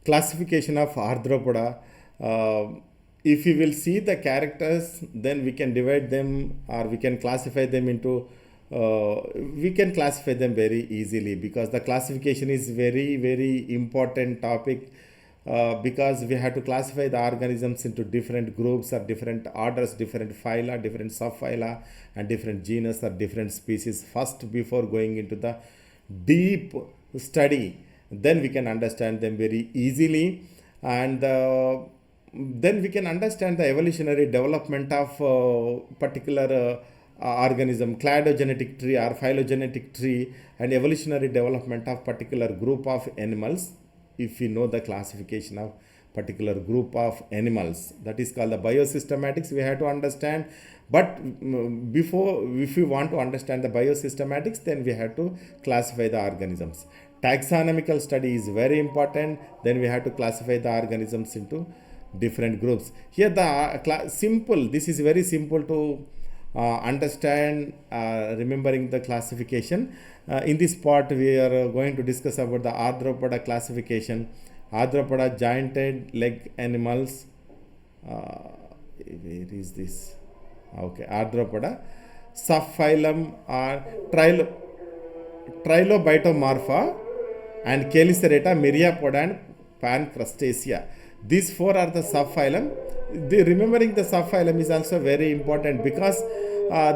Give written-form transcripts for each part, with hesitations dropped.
Classification of arthropoda. If you will see the characters, then we can divide them, or we can classify them into we can classify them very easily, because the classification is very important topic, because we have to classify the organisms into different groups or different orders, different phyla, different subphyla, and different genus or different species first, before going into the deep study. Then we can understand them very easily, and then we can understand the evolutionary development of particular organism, cladogenetic tree or phylogenetic tree, and evolutionary development of particular group of animals. If we know the classification of particular group of animals, that is called the biosystematics, we have to understand. But before, if we want to understand the biosystematics, then we have to classify the organisms. Taxonomical study is very important. Then we have to classify the organisms into different groups. Here the simple, this is very simple to understand, remembering the classification. In this part we are going to discuss about the arthropoda classification. Arthropoda, jointed leg animals. Where is this? Okay, arthropoda. Subphylum are Trilobitomorpha and Chelicerata, Myriapoda and Pancrustacea. These four are the subphylum. Remembering the subphylum is also very important, because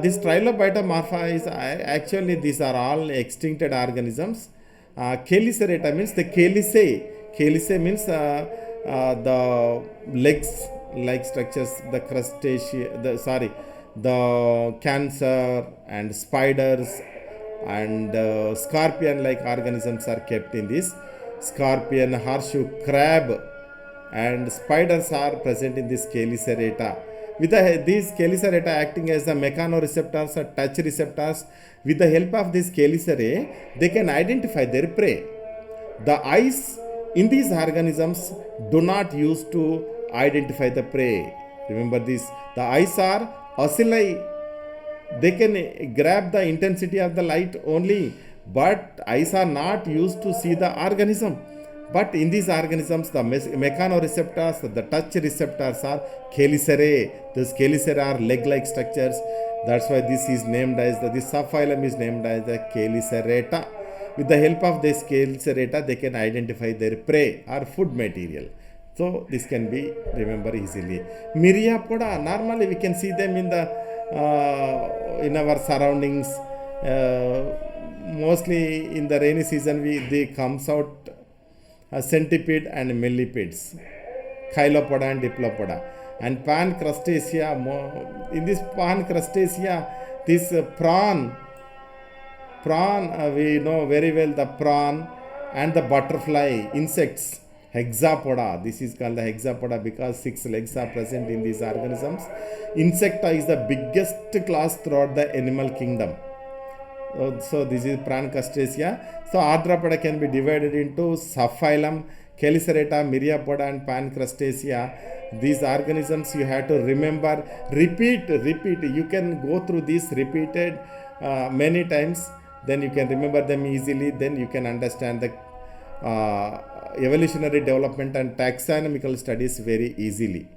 this Trilobitomorpha is actually, these are all extincted organisms. Chelicerata means the chelice. Chelice means the legs like structures, the crustacea, the cancer and spiders and scorpion like organisms are kept in this. Scorpion, horseshoe crab and spiders are present in this Chelicerata. With these Chelicerata acting as the mechanoreceptors or touch receptors, with the help of this Chelicerae, they can identify their prey. The eyes in these organisms do not use to identify the prey. Remember this, the eyes are ocelli. They can grab the intensity of the light only, but eyes are not used to see the organism. But in these organisms, the mechanoreceptors, the touch receptors are Chelicerae. These Chelicerae are leg-like structures. That's why this is named as this subphylum is named as the Chelicerata. With the help of this Chelicerata, they can identify their prey or food material. So this can be remembered easily. Myriapoda, normally we can see them in the in our surroundings. Mostly in the rainy season, they comes out centipede and millipedes, Chilopoda and Diplopoda. And Pancrustacea, in this Pancrustacea, this prawn, we know very well the prawn and the butterfly, insects, hexapoda. This is called the hexapoda because 6 legs are present in these organisms. Insecta is the biggest class throughout the animal kingdom. So this is Pancrustacea. So arthropoda can be divided into subphylum, Chelicerata, Myriapoda and Pancrustacea. These organisms you have to remember, repeat. You can go through this repeated many times. Then you can remember them easily. Then you can understand the evolutionary development and taxonomical studies very easily.